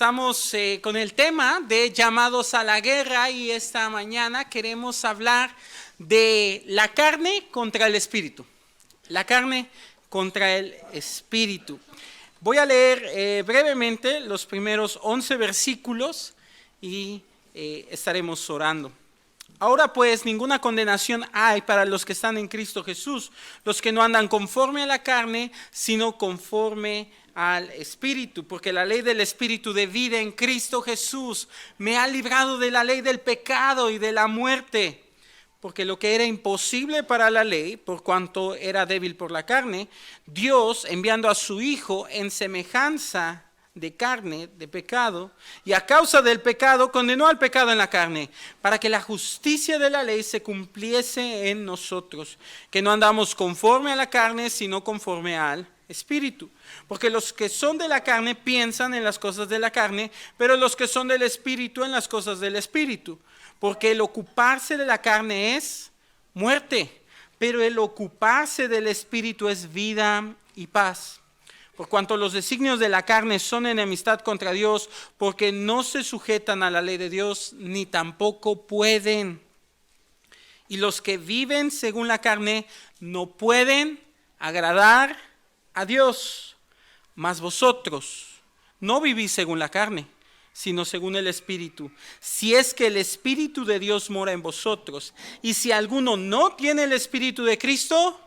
Estamos con el tema de llamados a la guerra y esta mañana queremos hablar de la carne contra el espíritu. La carne contra el espíritu. Voy a leer brevemente los primeros 11 versículos y estaremos orando. Ahora pues ninguna condenación hay para los que están en Cristo Jesús, los que no andan conforme a la carne, sino conforme al Espíritu, porque la ley del Espíritu de vida en Cristo Jesús me ha librado de la ley del pecado y de la muerte, porque lo que era imposible para la ley, por cuanto era débil por la carne, Dios, enviando a su Hijo en semejanza de carne, de pecado, y a causa del pecado condenó al pecado en la carne, para que la justicia de la ley se cumpliese en nosotros, que no andamos conforme a la carne, sino conforme al Espíritu. Porque los que son de la carne piensan en las cosas de la carne, pero los que son del Espíritu en las cosas del Espíritu. Porque el ocuparse de la carne es muerte, pero el ocuparse del Espíritu es vida y paz. Por cuanto los designios de la carne son enemistad contra Dios, porque no se sujetan a la ley de Dios, ni tampoco pueden. Y los que viven según la carne no pueden agradar a Dios. Mas vosotros no vivís según la carne, sino según el Espíritu. Si es que el Espíritu de Dios mora en vosotros. Y si alguno no tiene el Espíritu de Cristo,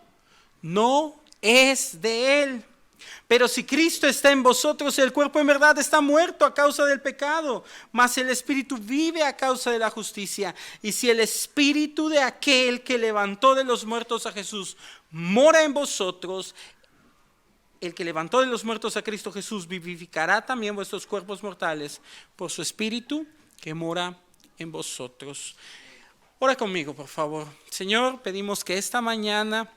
no es de él. Pero si Cristo está en vosotros, el cuerpo en verdad está muerto a causa del pecado, mas el Espíritu vive a causa de la justicia. Y si el Espíritu de aquel que levantó de los muertos a Jesús mora en vosotros, el que levantó de los muertos a Cristo Jesús vivificará también vuestros cuerpos mortales por su Espíritu que mora en vosotros. Ora conmigo, por favor. Señor, pedimos que esta mañana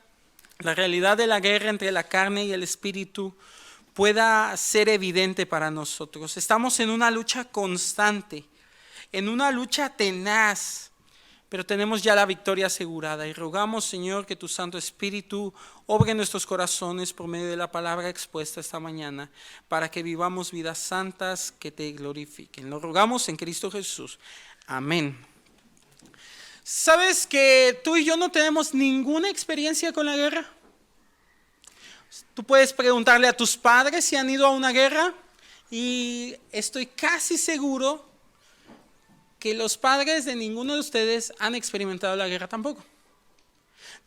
la realidad de la guerra entre la carne y el espíritu pueda ser evidente para nosotros. Estamos en una lucha constante, en una lucha tenaz, pero tenemos ya la victoria asegurada y rogamos, Señor, que tu Santo Espíritu obre en nuestros corazones por medio de la palabra expuesta esta mañana para que vivamos vidas santas que te glorifiquen. Lo rogamos en Cristo Jesús. Amén. ¿Sabes que tú y yo no tenemos ninguna experiencia con la guerra? Tú puedes preguntarle a tus padres si han ido a una guerra y estoy casi seguro que los padres de ninguno de ustedes han experimentado la guerra tampoco.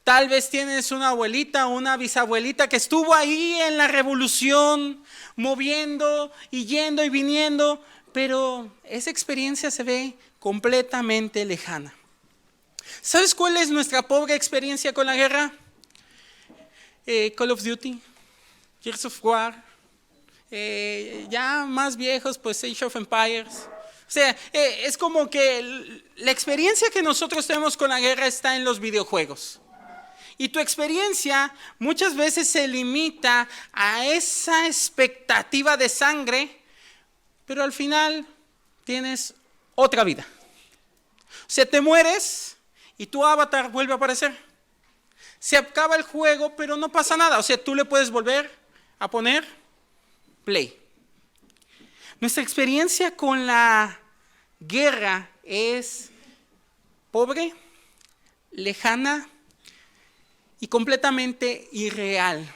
Tal vez tienes una abuelita o una bisabuelita que estuvo ahí en la revolución, moviendo y yendo y viniendo, pero esa experiencia se ve completamente lejana. ¿Sabes cuál es nuestra pobre experiencia con la guerra? Call of Duty, Gears of War, ya más viejos, pues Age of Empires. O sea, es como que la experiencia que nosotros tenemos con la guerra está en los videojuegos. Y tu experiencia muchas veces se limita a esa expectativa de sangre, pero al final tienes otra vida. O sea, te mueres y tu avatar vuelve a aparecer. Se acaba el juego, pero no pasa nada. O sea, tú le puedes volver a poner play. Nuestra experiencia con la guerra es pobre, lejana y completamente irreal.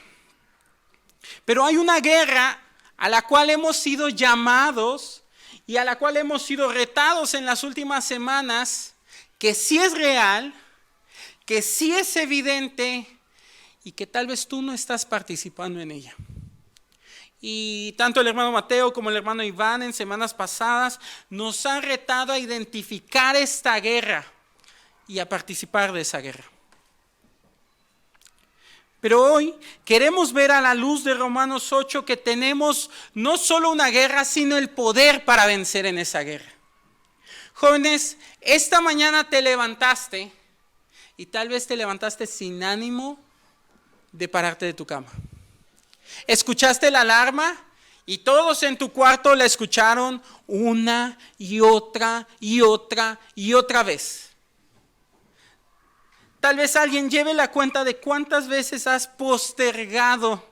Pero hay una guerra a la cual hemos sido llamados y a la cual hemos sido retados en las últimas semanas, que sí es real, que sí es evidente y que tal vez tú no estás participando en ella. Y tanto el hermano Mateo como el hermano Iván en semanas pasadas nos han retado a identificar esta guerra y a participar de esa guerra. Pero hoy queremos ver a la luz de Romanos 8 que tenemos no solo una guerra, sino el poder para vencer en esa guerra. Jóvenes, esta mañana te levantaste y tal vez te levantaste sin ánimo de pararte de tu cama. Escuchaste la alarma y todos en tu cuarto la escucharon una y otra y otra y otra vez. Tal vez alguien lleve la cuenta de cuántas veces has postergado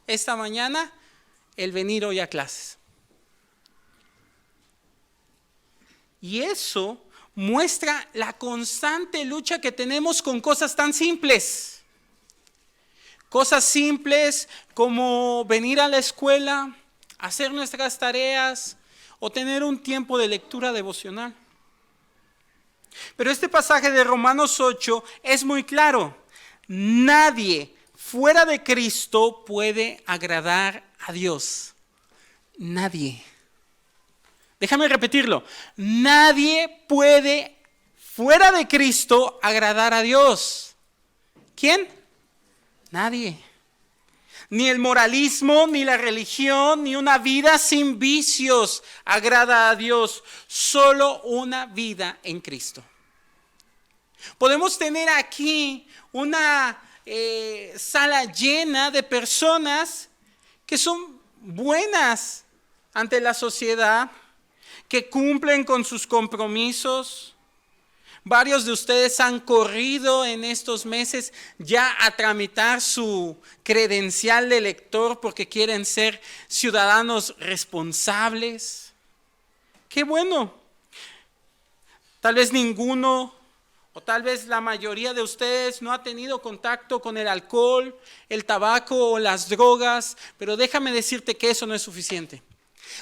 esta mañana el venir hoy a clases. Y eso muestra la constante lucha que tenemos con cosas tan simples. Cosas simples como venir a la escuela, hacer nuestras tareas o tener un tiempo de lectura devocional. Pero este pasaje de Romanos 8 es muy claro. Nadie fuera de Cristo puede agradar a Dios. Nadie. Déjame repetirlo. Nadie puede fuera de Cristo agradar a Dios. ¿Quién? Nadie. Ni el moralismo, ni la religión, ni una vida sin vicios agrada a Dios. Solo una vida en Cristo. Podemos tener aquí una sala llena de personas que son buenas ante la sociedad, que cumplen con sus compromisos. Varios de ustedes han corrido en estos meses ya a tramitar su credencial de elector porque quieren ser ciudadanos responsables. ¡Qué bueno! Tal vez ninguno o tal vez la mayoría de ustedes no ha tenido contacto con el alcohol, el tabaco o las drogas, pero déjame decirte que eso no es suficiente.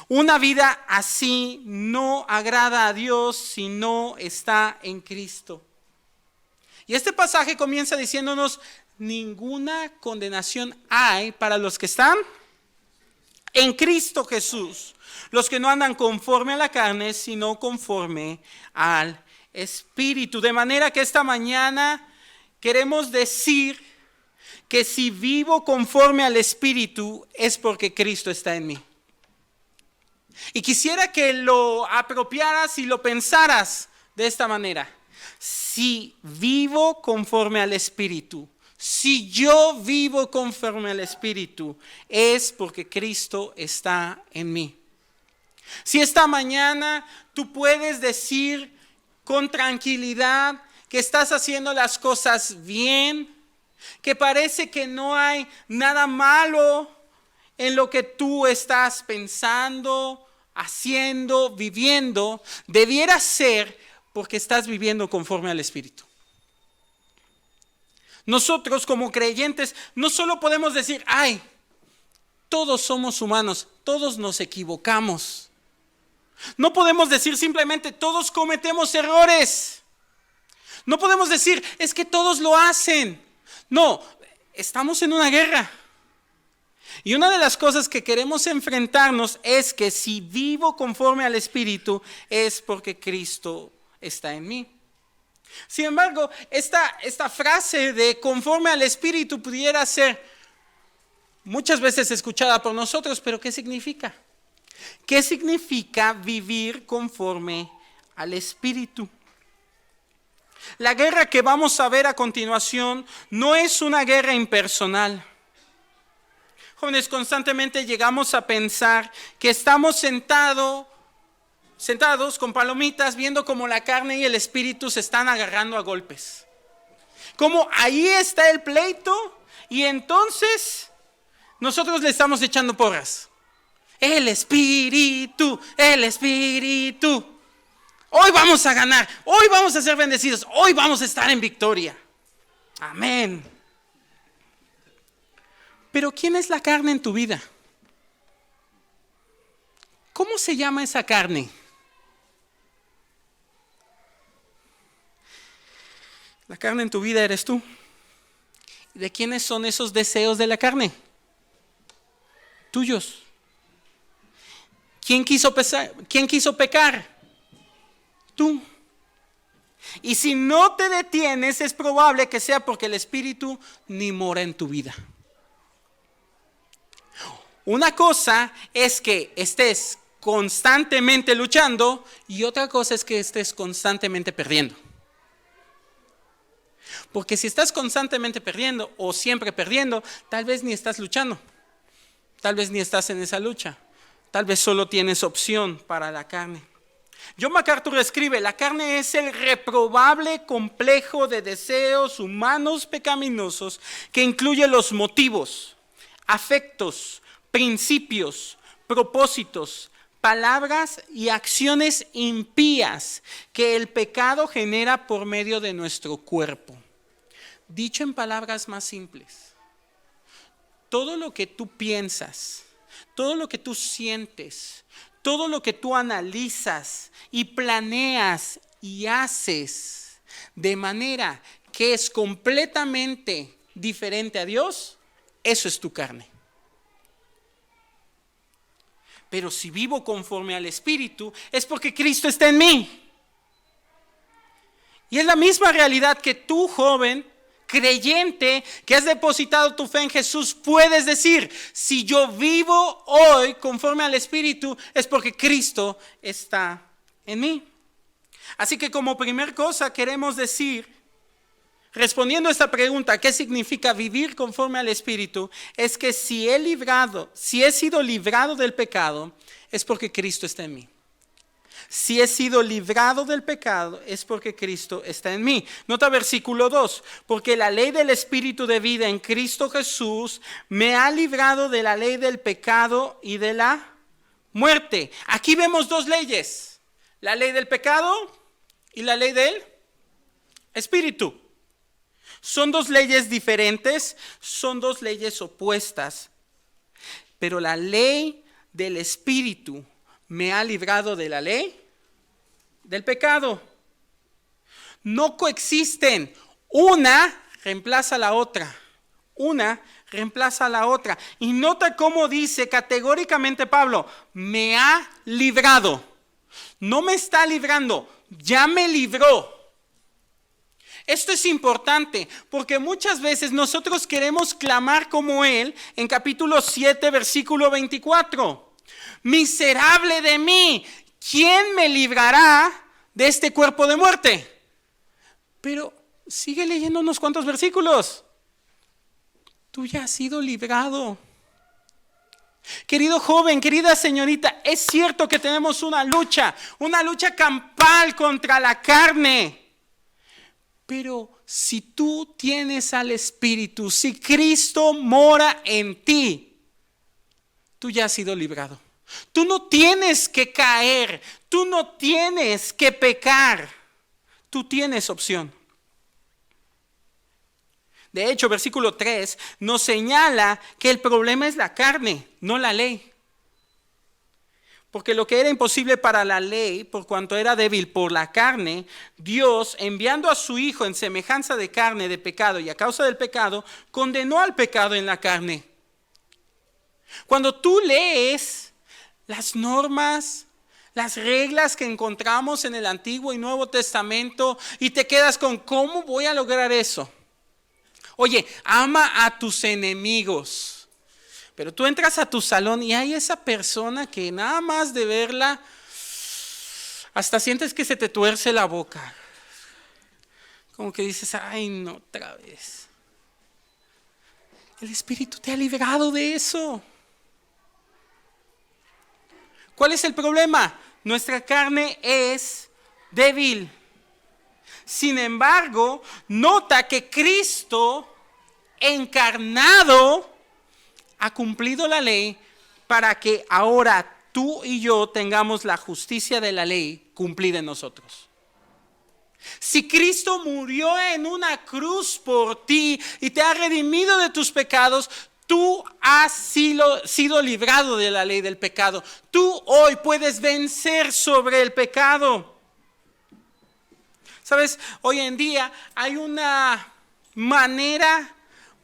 Una vida así no agrada a Dios si no está en Cristo. Y este pasaje comienza diciéndonos: ninguna condenación hay para los que están en Cristo Jesús, los que no andan conforme a la carne, sino conforme al Espíritu. De manera que esta mañana queremos decir que si vivo conforme al Espíritu es porque Cristo está en mí. Y quisiera que lo apropiaras y lo pensaras de esta manera. Si vivo conforme al Espíritu, si yo vivo conforme al Espíritu, es porque Cristo está en mí. Si esta mañana tú puedes decir con tranquilidad que estás haciendo las cosas bien, que parece que no hay nada malo en lo que tú estás pensando, haciendo, viviendo, debiera ser porque estás viviendo conforme al Espíritu. Nosotros como creyentes no solo podemos decir: ay, todos somos humanos, todos nos equivocamos. No podemos decir simplemente: todos cometemos errores. No podemos decir: es que todos lo hacen. No, estamos en una guerra. Y una de las cosas que queremos enfrentarnos es que si vivo conforme al Espíritu es porque Cristo está en mí. Sin embargo, esta frase de conforme al Espíritu pudiera ser muchas veces escuchada por nosotros, pero ¿qué significa? ¿Qué significa vivir conforme al Espíritu? La guerra que vamos a ver a continuación no es una guerra impersonal. Jóvenes, constantemente llegamos a pensar que estamos sentados con palomitas viendo cómo la carne y el espíritu se están agarrando a golpes. Como ahí está el pleito y entonces nosotros le estamos echando porras. El espíritu. Hoy vamos a ganar, hoy vamos a ser bendecidos, hoy vamos a estar en victoria. Amén. Pero ¿quién es la carne en tu vida? ¿Cómo se llama esa carne? La carne en tu vida eres tú. ¿De quiénes son esos deseos de la carne? Tuyos. ¿Quién quiso pecar? Tú. Y si no te detienes, es probable que sea porque el Espíritu ni mora en tu vida. Una cosa es que estés constantemente luchando y otra cosa es que estés constantemente perdiendo. Porque si estás constantemente perdiendo o siempre perdiendo, tal vez ni estás luchando, tal vez ni estás en esa lucha, tal vez solo tienes opción para la carne. John MacArthur escribe: la carne es el reprobable complejo de deseos humanos pecaminosos que incluye los motivos, afectos, principios, propósitos, palabras y acciones impías que el pecado genera por medio de nuestro cuerpo. Dicho en palabras más simples, todo lo que tú piensas, todo lo que tú sientes, todo lo que tú analizas y planeas y haces de manera que es completamente diferente a Dios, eso es tu carne. Pero si vivo conforme al Espíritu, es porque Cristo está en mí. Y es la misma realidad que tú, joven, creyente, que has depositado tu fe en Jesús, puedes decir: si yo vivo hoy conforme al Espíritu, es porque Cristo está en mí. Así que como primer cosa queremos decir, respondiendo a esta pregunta, ¿qué significa vivir conforme al Espíritu? Es que si he sido librado del pecado, es porque Cristo está en mí. Si he sido librado del pecado, es porque Cristo está en mí. Nota versículo 2, porque la ley del Espíritu de vida en Cristo Jesús me ha librado de la ley del pecado y de la muerte. Aquí vemos dos leyes, la ley del pecado y la ley del Espíritu. Son dos leyes diferentes, son dos leyes opuestas, pero la ley del Espíritu me ha librado de la ley del pecado. No coexisten, una reemplaza a la otra, una reemplaza a la otra. Y nota cómo dice categóricamente Pablo: me ha librado. No me está librando, ya me libró. Esto es importante porque muchas veces nosotros queremos clamar como él en capítulo 7, versículo 24. Miserable de mí, ¿quién me librará de este cuerpo de muerte? Pero sigue leyendo unos cuantos versículos. Tú ya has sido librado. Querido joven, querida señorita, es cierto que tenemos una lucha campal contra la carne. Pero si tú tienes al Espíritu, si Cristo mora en ti, tú ya has sido librado. Tú no tienes que caer, tú no tienes que pecar, tú tienes opción. De hecho, versículo 3 nos señala que el problema es la carne, no la ley. Porque lo que era imposible para la ley, por cuanto era débil por la carne, Dios, enviando a su Hijo en semejanza de carne de pecado y a causa del pecado, condenó al pecado en la carne. Cuando tú lees las normas, las reglas que encontramos en el Antiguo y Nuevo Testamento y te quedas con ¿cómo voy a lograr eso? Oye, ama a tus enemigos. Pero tú entras a tu salón y hay esa persona que nada más de verla, hasta sientes que se te tuerce la boca. Como que dices, ay, no, otra vez. El Espíritu te ha librado de eso. ¿Cuál es el problema? Nuestra carne es débil. Sin embargo, nota que Cristo encarnado ha cumplido la ley para que ahora tú y yo tengamos la justicia de la ley cumplida en nosotros. Si Cristo murió en una cruz por ti y te ha redimido de tus pecados, tú has sido librado de la ley del pecado. Tú hoy puedes vencer sobre el pecado. ¿Sabes? Hoy en día hay una manera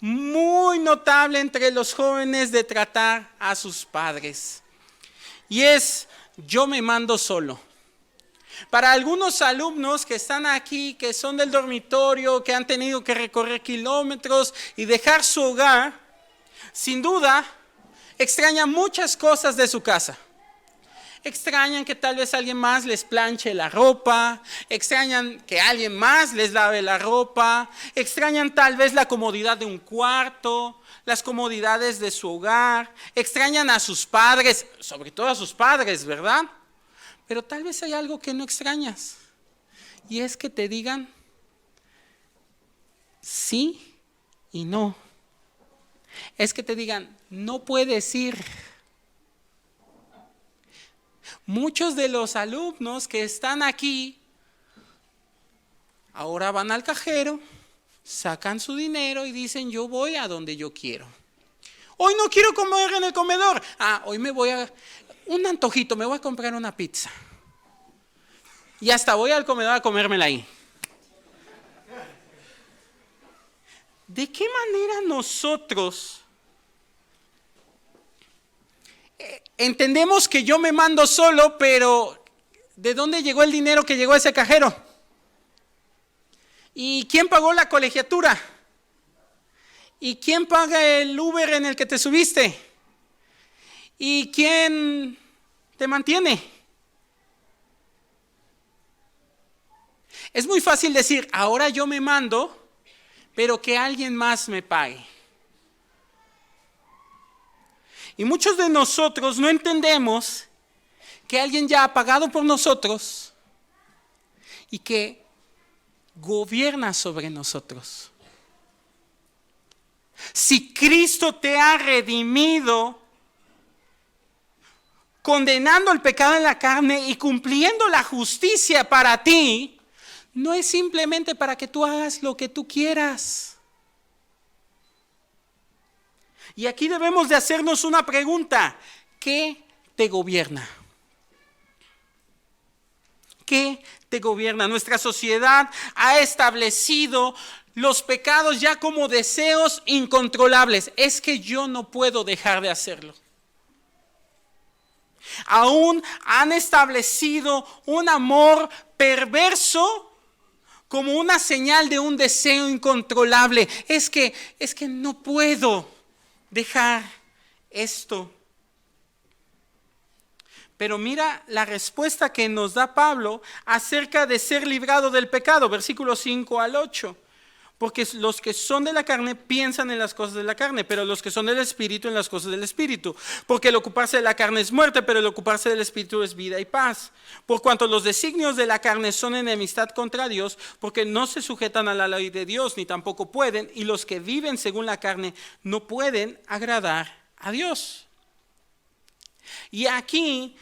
muy notable entre los jóvenes de tratar a sus padres. Y es: yo me mando solo. Para algunos alumnos que están aquí, que son del dormitorio, que han tenido que recorrer kilómetros y dejar su hogar, sin duda, extrañan muchas cosas de su casa. Extrañan que tal vez alguien más les planche la ropa, extrañan que alguien más les lave la ropa, extrañan tal vez la comodidad de un cuarto, las comodidades de su hogar, extrañan a sus padres, sobre todo a sus padres, ¿verdad? Pero tal vez hay algo que no extrañas, y es que te digan sí y no. Es que te digan, no puedes ir. Muchos de los alumnos que están aquí ahora van al cajero, sacan su dinero y dicen: yo voy a donde yo quiero. Hoy no quiero comer en el comedor. Hoy me voy a un antojito, me voy a comprar una pizza. Y hasta voy al comedor a comérmela ahí. ¿De qué manera nosotros entendemos que yo me mando solo, pero ¿de dónde llegó el dinero que llegó a ese cajero? ¿Y quién pagó la colegiatura? ¿Y quién paga el Uber en el que te subiste? ¿Y quién te mantiene? Es muy fácil decir: ahora yo me mando, pero que alguien más me pague. Y muchos de nosotros no entendemos que alguien ya ha pagado por nosotros y que gobierna sobre nosotros. Si Cristo te ha redimido, condenando el pecado en la carne y cumpliendo la justicia para ti, no es simplemente para que tú hagas lo que tú quieras. Y aquí debemos de hacernos una pregunta: ¿qué te gobierna? ¿Qué te gobierna? Nuestra sociedad ha establecido los pecados ya como deseos incontrolables. Es que yo no puedo dejar de hacerlo. Aún han establecido un amor perverso como una señal de un deseo incontrolable. Es que no puedo dejar esto. Pero mira la respuesta que nos da Pablo acerca de ser librado del pecado, versículos 5 al 8. Porque los que son de la carne piensan en las cosas de la carne, pero los que son del Espíritu en las cosas del Espíritu. Porque el ocuparse de la carne es muerte, pero el ocuparse del Espíritu es vida y paz. Por cuanto los designios de la carne son enemistad contra Dios, porque no se sujetan a la ley de Dios, ni tampoco pueden, y los que viven según la carne no pueden agradar a Dios. Y aquí,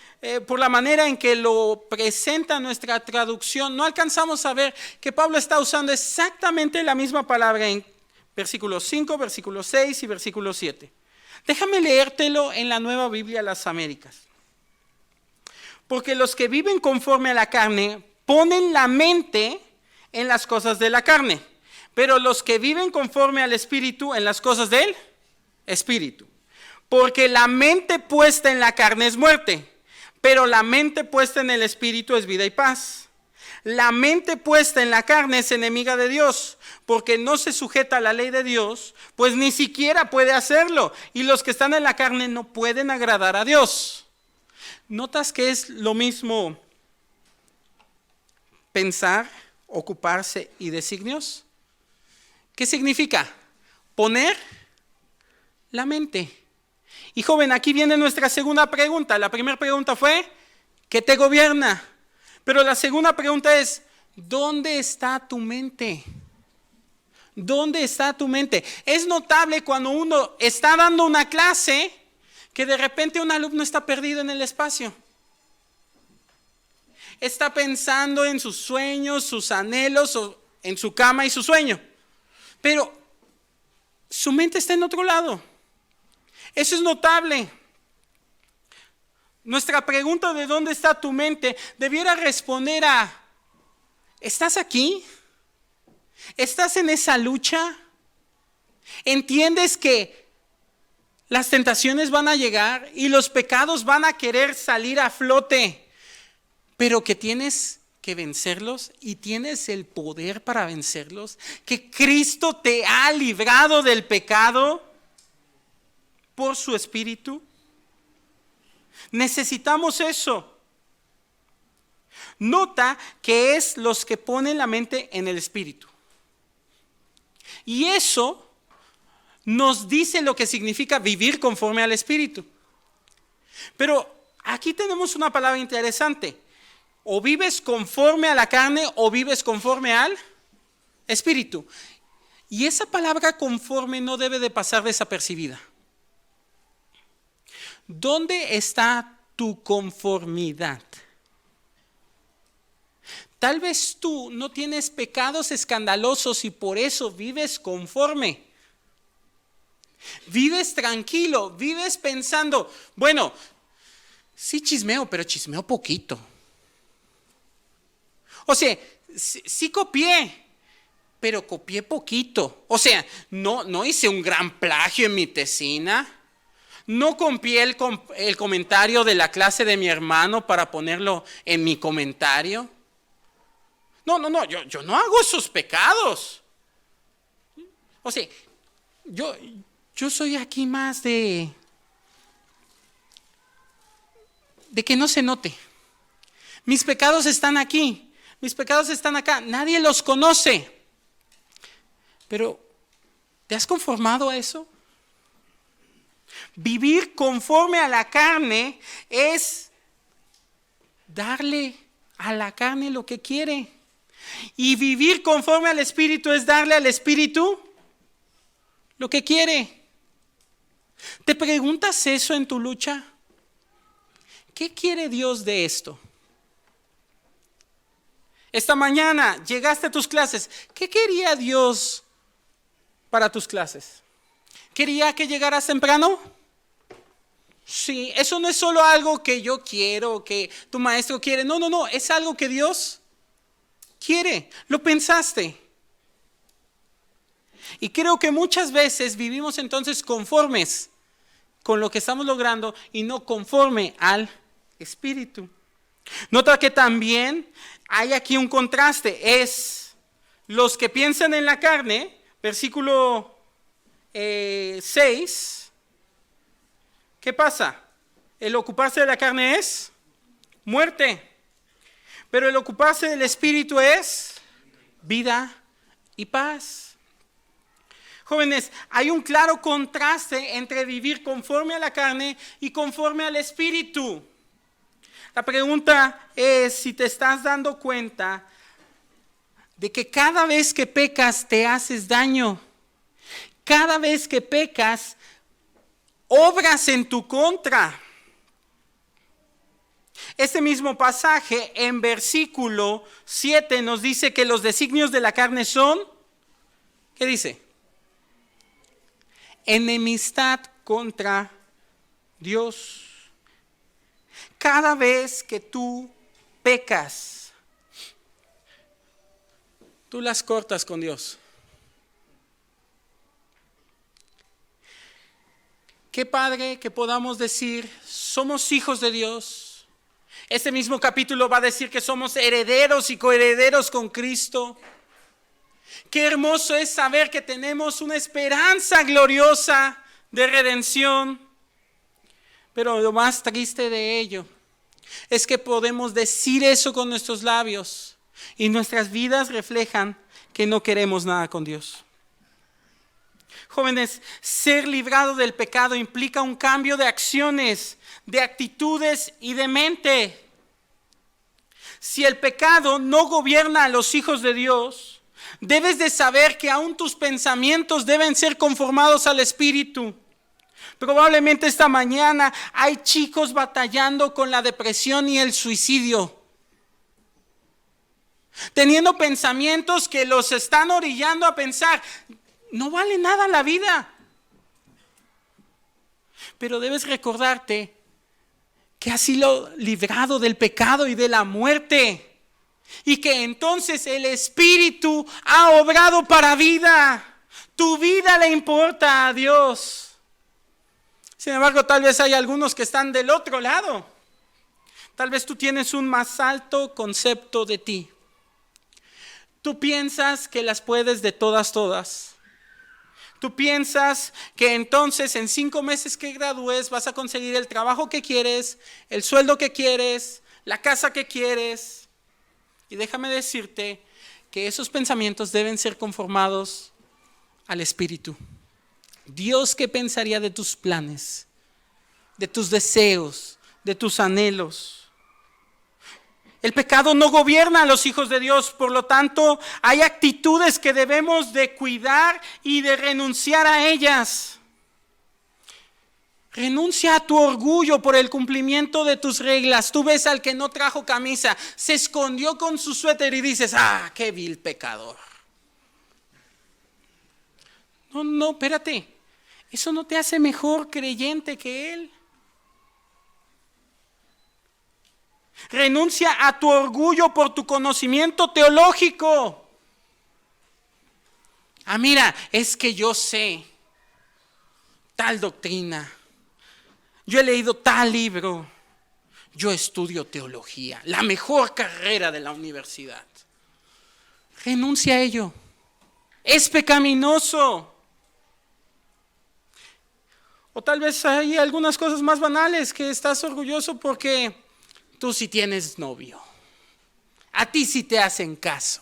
por la manera en que lo presenta nuestra traducción, no alcanzamos a ver que Pablo está usando exactamente la misma palabra en versículo 5, versículo 6 y versículo 7. Déjame leértelo en la Nueva Biblia de las Américas. Porque los que viven conforme a la carne ponen la mente en las cosas de la carne, pero los que viven conforme al Espíritu en las cosas del Espíritu. Porque la mente puesta en la carne es muerte, pero la mente puesta en el Espíritu es vida y paz. La mente puesta en la carne es enemiga de Dios, porque no se sujeta a la ley de Dios, pues ni siquiera puede hacerlo. Y los que están en la carne no pueden agradar a Dios. ¿Notas que es lo mismo pensar, ocuparse y designios? ¿Qué significa? Poner la mente. Y joven, aquí viene nuestra segunda pregunta. La primera pregunta fue: ¿qué te gobierna? Pero la segunda pregunta es: ¿dónde está tu mente? ¿Dónde está tu mente? Es notable cuando uno está dando una clase que de repente un alumno está perdido en el espacio. Está pensando en sus sueños, sus anhelos, o en su cama y su sueño. Pero su mente está en otro lado. Eso es notable. Nuestra pregunta de dónde está tu mente debiera responder a: ¿estás aquí? ¿Estás en esa lucha? ¿Entiendes que las tentaciones van a llegar y los pecados van a querer salir a flote, pero que tienes que vencerlos y tienes el poder para vencerlos? ¿Que Cristo te ha librado del pecado por su Espíritu? Necesitamos eso. Nota que es los que ponen la mente en el Espíritu. Y eso nos dice lo que significa vivir conforme al Espíritu. Pero aquí tenemos una palabra interesante. O vives conforme a la carne o vives conforme al Espíritu. Y esa palabra conforme no debe de pasar desapercibida. ¿Dónde está tu conformidad. Tal vez tú no tienes pecados escandalosos y por eso vives conforme. Vives tranquilo, vives pensando, bueno, sí chismeo, pero chismeo poquito. O sea, sí copié, pero copié poquito. O sea, no hice un gran plagio en mi tesina. No copié el comentario de la clase de mi hermano para ponerlo en mi comentario. No, yo no hago esos pecados. O sea, yo soy aquí más de que no se note. Mis pecados están aquí, mis pecados están acá, nadie los conoce. Pero, ¿te has conformado a eso? Vivir conforme a la carne es darle a la carne lo que quiere. Y vivir conforme al Espíritu es darle al Espíritu lo que quiere. ¿Te preguntas eso en tu lucha? ¿Qué quiere Dios de esto? Esta mañana llegaste a tus clases. ¿Qué quería Dios para tus clases? ¿Quería que llegaras temprano? Sí, eso no es solo algo que yo quiero, que tu maestro quiere. No, es algo que Dios quiere. Lo pensaste. Y creo que muchas veces vivimos entonces conformes con lo que estamos logrando y no conforme al Espíritu. Nota que también hay aquí un contraste. Es los que piensan en la carne, versículo 6. ¿Qué pasa? El ocuparse de la carne es muerte, pero el ocuparse del Espíritu es vida y paz. Jóvenes, hay un claro contraste entre vivir conforme a la carne y conforme al Espíritu. La pregunta es si te estás dando cuenta de que cada vez que pecas te haces daño. Cada vez que pecas, obras en tu contra. Este mismo pasaje en versículo 7 nos dice que los designios de la carne son, ¿qué dice? Enemistad contra Dios. Cada vez que tú pecas, tú las cortas con Dios. Qué padre que podamos decir, somos hijos de Dios. Este mismo capítulo va a decir que somos herederos y coherederos con Cristo. Qué hermoso es saber que tenemos una esperanza gloriosa de redención. Pero lo más triste de ello es que podemos decir eso con nuestros labios y nuestras vidas reflejan que no queremos nada con Dios. Jóvenes, ser librado del pecado implica un cambio de acciones, de actitudes y de mente. Si el pecado no gobierna a los hijos de Dios, debes de saber que aún tus pensamientos deben ser conformados al Espíritu. Probablemente esta mañana hay chicos batallando con la depresión y el suicidio, teniendo pensamientos que los están orillando a pensar, no vale nada la vida. Pero debes recordarte que has sido librado del pecado y de la muerte, y que entonces el Espíritu ha obrado para vida. Tu vida le importa a Dios. Sin embargo, tal vez hay algunos que están del otro lado. Tal vez tú tienes un más alto concepto de ti. Tú piensas que las puedes de todas. Tú piensas que entonces en 5 meses que gradúes vas a conseguir el trabajo que quieres, el sueldo que quieres, la casa que quieres. Y déjame decirte que esos pensamientos deben ser conformados al Espíritu. Dios, ¿qué pensaría de tus planes, de tus deseos, de tus anhelos? El pecado no gobierna a los hijos de Dios, por lo tanto, hay actitudes que debemos de cuidar y de renunciar a ellas. Renuncia a tu orgullo por el cumplimiento de tus reglas. Tú ves al que no trajo camisa, se escondió con su suéter y dices, ¡ah, qué vil pecador! No, espérate. Eso no te hace mejor creyente que él. Renuncia a tu orgullo por tu conocimiento teológico. Ah, mira, es que yo sé tal doctrina. Yo he leído tal libro. Yo estudio teología, la mejor carrera de la universidad. Renuncia a ello. Es pecaminoso. O tal vez hay algunas cosas más banales que estás orgulloso porque tú sí tienes novio. A ti sí te hacen caso.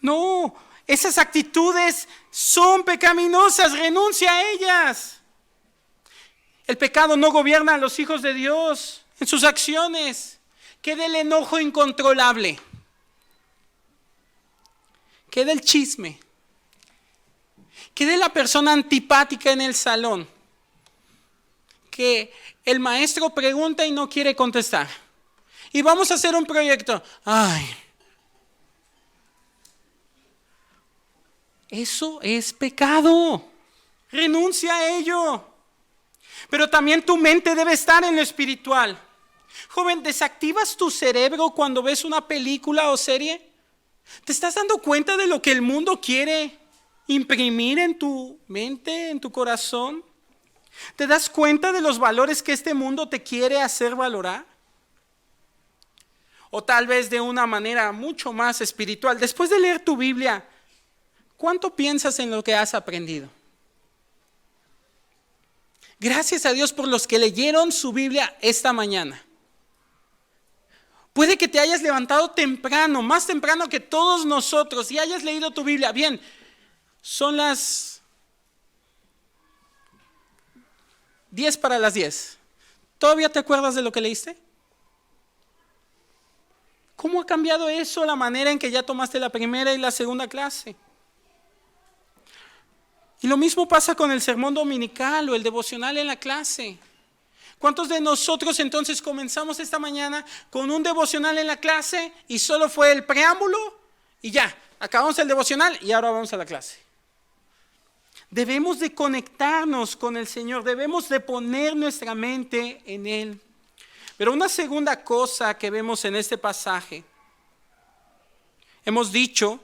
No, esas actitudes son pecaminosas. Renuncia a ellas. El pecado no gobierna a los hijos de Dios en sus acciones. Queda el enojo incontrolable. Queda el chisme. Queda la persona antipática en el salón. Que el maestro pregunta y no quiere contestar. Y vamos a hacer un proyecto. Ay. Eso es pecado. Renuncia a ello. Pero también tu mente debe estar en lo espiritual. Joven, ¿desactivas tu cerebro cuando ves una película o serie? ¿Te estás dando cuenta de lo que el mundo quiere imprimir en tu mente, en tu corazón? ¿Te das cuenta de los valores que este mundo te quiere hacer valorar? O tal vez de una manera mucho más espiritual. Después de leer tu Biblia, ¿cuánto piensas en lo que has aprendido? Gracias a Dios por los que leyeron su Biblia esta mañana. Puede que te hayas levantado temprano, más temprano que todos nosotros, y hayas leído tu Biblia. Bien, son las 10 para las 10. ¿Todavía te acuerdas de lo que leíste? ¿Cómo ha cambiado eso la manera en que ya tomaste la primera y la segunda clase? Y lo mismo pasa con el sermón dominical o el devocional en la clase. ¿Cuántos de nosotros entonces comenzamos esta mañana con un devocional en la clase y solo fue el preámbulo y ya, acabamos el devocional y ahora vamos a la clase? Debemos de conectarnos con el Señor, debemos de poner nuestra mente en Él. Pero una segunda cosa que vemos en este pasaje, hemos dicho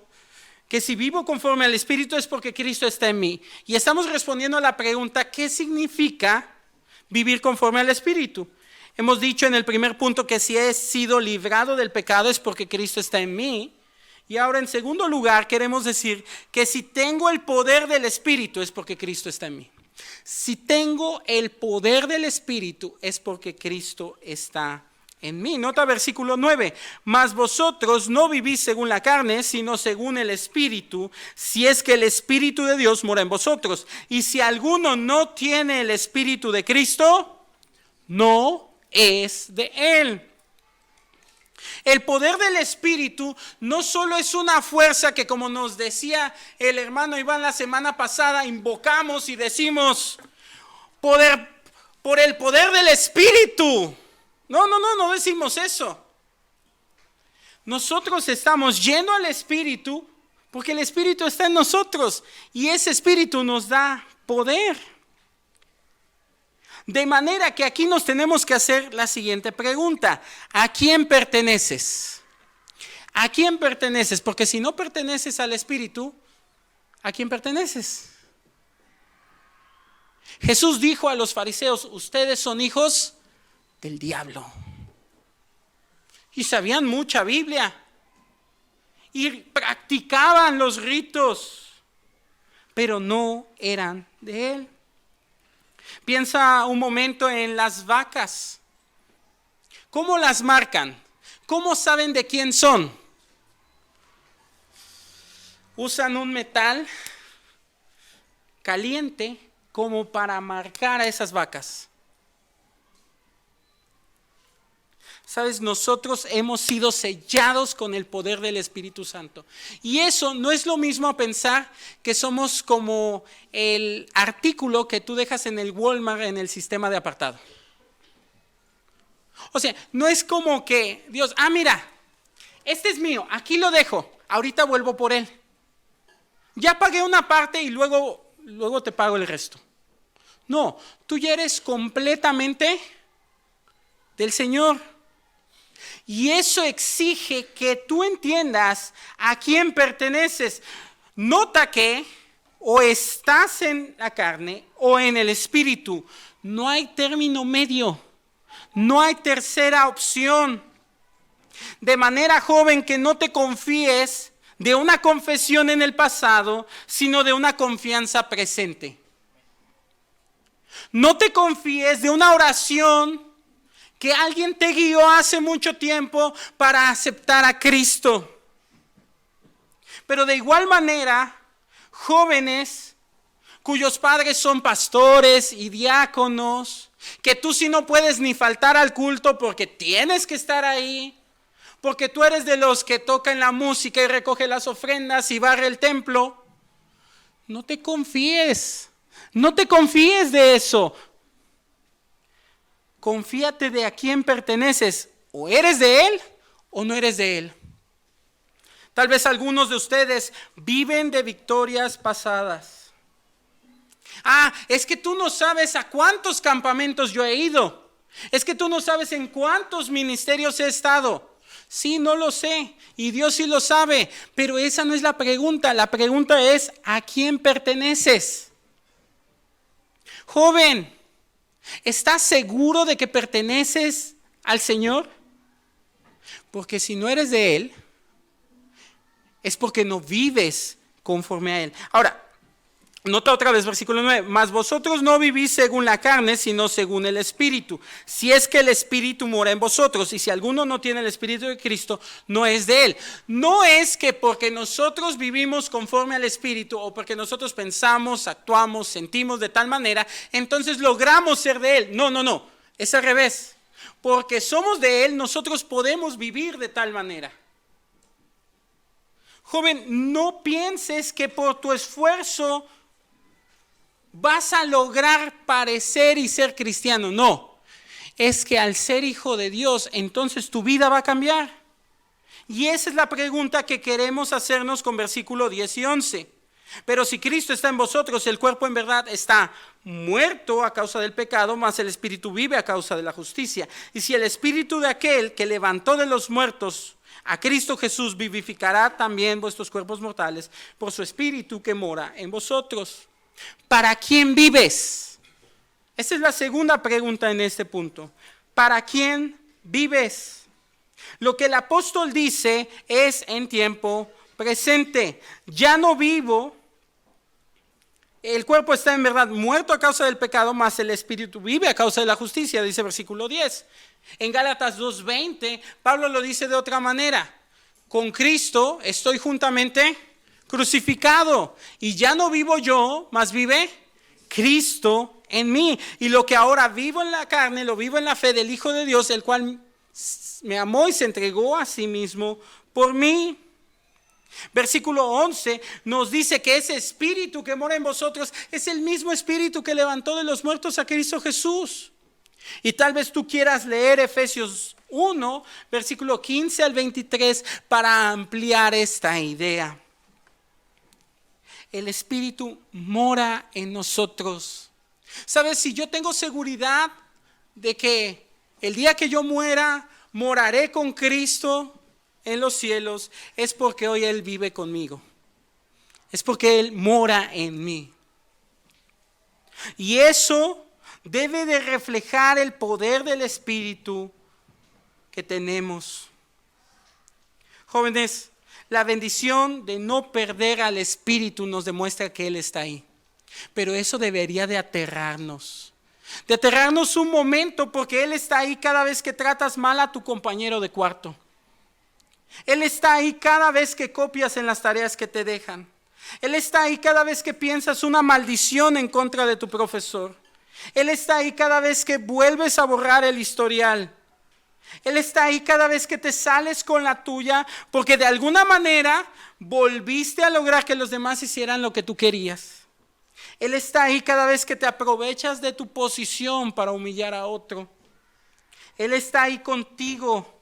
que si vivo conforme al Espíritu es porque Cristo está en mí. Y estamos respondiendo a la pregunta, ¿qué significa vivir conforme al Espíritu? Hemos dicho en el primer punto que si he sido librado del pecado es porque Cristo está en mí. Y ahora en segundo lugar queremos decir que si tengo el poder del Espíritu es porque Cristo está en mí. Si tengo el poder del Espíritu es porque Cristo está en mí. Nota versículo 9. Mas vosotros no vivís según la carne, sino según el Espíritu, si es que el Espíritu de Dios mora en vosotros. Y si alguno no tiene el Espíritu de Cristo, no es de Él. El poder del Espíritu no solo es una fuerza que, como nos decía el hermano Iván la semana pasada, invocamos y decimos, por el poder del Espíritu. No decimos eso. Nosotros estamos yendo al Espíritu porque el Espíritu está en nosotros y ese Espíritu nos da poder. De manera que aquí nos tenemos que hacer la siguiente pregunta. ¿A quién perteneces? ¿A quién perteneces? Porque si no perteneces al Espíritu, ¿a quién perteneces? Jesús dijo a los fariseos, ustedes son hijos del diablo. Y sabían mucha Biblia. Y practicaban los ritos, pero no eran de Él. Piensa un momento en las vacas. ¿Cómo las marcan? ¿Cómo saben de quién son? Usan un metal caliente como para marcar a esas vacas. Sabes, nosotros hemos sido sellados con el poder del Espíritu Santo. Y eso no es lo mismo a pensar que somos como el artículo que tú dejas en el Walmart en el sistema de apartado. O sea, no es como que Dios, mira, este es mío, aquí lo dejo, ahorita vuelvo por él. Ya pagué una parte y luego te pago el resto. No, tú ya eres completamente del Señor. Y eso exige que tú entiendas a quién perteneces. Nota que o estás en la carne o en el espíritu. No hay término medio. No hay tercera opción. De manera, joven, que no te confíes de una confesión en el pasado, sino de una confianza presente. No te confíes de una oración que alguien te guió hace mucho tiempo para aceptar a Cristo. Pero de igual manera, jóvenes cuyos padres son pastores y diáconos, que tú sí no puedes ni faltar al culto porque tienes que estar ahí, porque tú eres de los que tocan la música y recoge las ofrendas y barre el templo. No te confíes de eso. Confíate de a quién perteneces. O eres de Él o no eres de Él. Tal vez algunos de ustedes viven de victorias pasadas. Es que tú no sabes a cuántos campamentos yo he ido. Es que tú no sabes en cuántos ministerios he estado. Sí, no lo sé. Y Dios sí lo sabe. Pero esa no es la pregunta. La pregunta es, ¿a quién perteneces? Joven, ¿estás seguro de que perteneces al Señor? Porque si no eres de Él, es porque no vives conforme a Él. Ahora, nota otra vez versículo 9. Mas vosotros no vivís según la carne, sino según el Espíritu. Si es que el Espíritu mora en vosotros. Y si alguno no tiene el Espíritu de Cristo, no es de Él. No es que porque nosotros vivimos conforme al Espíritu, o porque nosotros pensamos, actuamos, sentimos de tal manera, entonces logramos ser de Él. No. Es al revés. Porque somos de Él, nosotros podemos vivir de tal manera. Joven, no pienses que por tu esfuerzo vas a lograr parecer y ser cristiano. No, es que al ser hijo de Dios, entonces tu vida va a cambiar. Y esa es la pregunta que queremos hacernos con versículo 10 y 11. Pero si Cristo está en vosotros, el cuerpo en verdad está muerto a causa del pecado, mas el espíritu vive a causa de la justicia. Y si el espíritu de aquel que levantó de los muertos a Cristo Jesús vivificará también vuestros cuerpos mortales por su espíritu que mora en vosotros. ¿Para quién vives? Esa es la segunda pregunta en este punto. ¿Para quién vives? Lo que el apóstol dice es en tiempo presente. Ya no vivo. El cuerpo está en verdad muerto a causa del pecado, mas el espíritu vive a causa de la justicia, dice versículo 10. En Gálatas 2:20, Pablo lo dice de otra manera. Con Cristo estoy juntamente crucificado, y ya no vivo yo, mas vive Cristo en mí. Y lo que ahora vivo en la carne, lo vivo en la fe del Hijo de Dios, el cual me amó y se entregó a sí mismo por mí. Versículo 11 nos dice que ese espíritu que mora en vosotros es el mismo espíritu que levantó de los muertos a Cristo Jesús. Y tal vez tú quieras leer Efesios 1, versículo 15 al 23 para ampliar esta idea. El Espíritu mora en nosotros. ¿Sabes? Si yo tengo seguridad de que el día que yo muera, moraré con Cristo en los cielos, es porque hoy Él vive conmigo. Es porque Él mora en mí. Y eso debe de reflejar el poder del Espíritu que tenemos. Jóvenes, la bendición de no perder al Espíritu nos demuestra que Él está ahí. Pero eso debería de aterrarnos. De aterrarnos un momento, porque Él está ahí cada vez que tratas mal a tu compañero de cuarto. Él está ahí cada vez que copias en las tareas que te dejan. Él está ahí cada vez que piensas una maldición en contra de tu profesor. Él está ahí cada vez que vuelves a borrar el historial. Él está ahí cada vez que te sales con la tuya, porque de alguna manera volviste a lograr que los demás hicieran lo que tú querías. Él está ahí cada vez que te aprovechas de tu posición para humillar a otro. Él está ahí contigo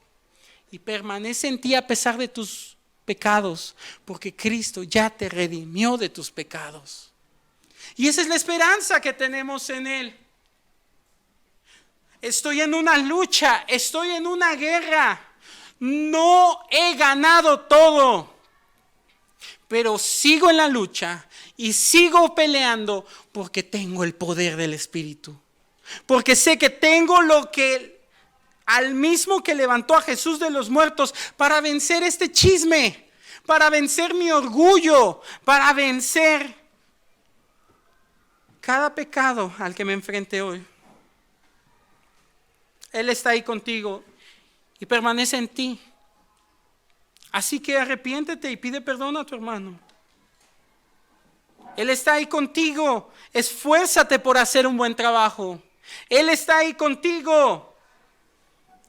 y permanece en ti a pesar de tus pecados, porque Cristo ya te redimió de tus pecados. Y esa es la esperanza que tenemos en Él. Estoy en una lucha, estoy en una guerra. No he ganado todo, pero sigo en la lucha y sigo peleando porque tengo el poder del Espíritu. Porque sé que tengo lo que al mismo que levantó a Jesús de los muertos para vencer este chisme, para vencer mi orgullo, para vencer cada pecado al que me enfrenté hoy. Él está ahí contigo y permanece en ti. Así que arrepiéntete y pide perdón a tu hermano. Él está ahí contigo. Esfuérzate por hacer un buen trabajo. Él está ahí contigo.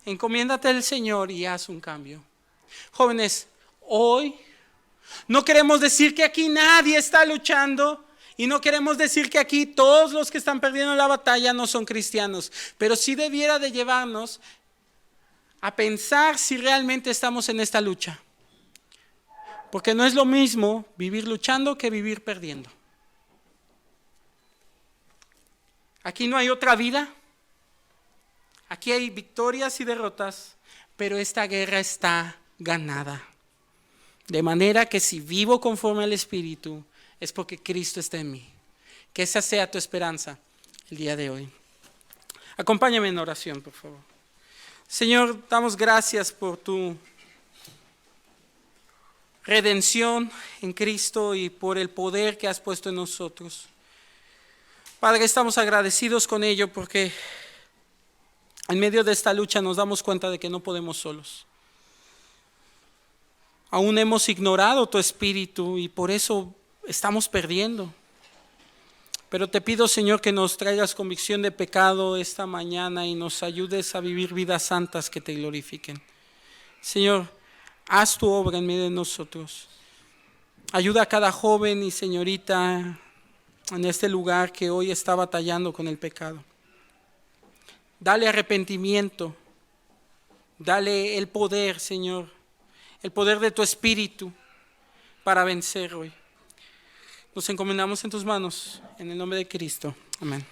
Encomiéndate al Señor y haz un cambio. Jóvenes, hoy no queremos decir que aquí nadie está luchando. Y no queremos decir que aquí todos los que están perdiendo la batalla no son cristianos, pero sí debiera de llevarnos a pensar si realmente estamos en esta lucha. Porque no es lo mismo vivir luchando que vivir perdiendo. Aquí no hay otra vida. Aquí hay victorias y derrotas, pero esta guerra está ganada. De manera que si vivo conforme al Espíritu, es porque Cristo está en mí. Que esa sea tu esperanza el día de hoy. Acompáñame en oración, por favor. Señor, damos gracias por tu redención en Cristo y por el poder que has puesto en nosotros. Padre, estamos agradecidos con ello porque en medio de esta lucha nos damos cuenta de que no podemos solos. Aún hemos ignorado tu Espíritu y por eso estamos perdiendo. Pero te pido, Señor, que nos traigas convicción de pecado esta mañana y nos ayudes a vivir vidas santas que te glorifiquen. Señor, haz tu obra en medio de nosotros. Ayuda a cada joven y señorita en este lugar que hoy está batallando con el pecado. Dale arrepentimiento. Dale el poder, Señor, el poder de tu Espíritu para vencer hoy. Nos encomendamos en tus manos, en el nombre de Cristo. Amén.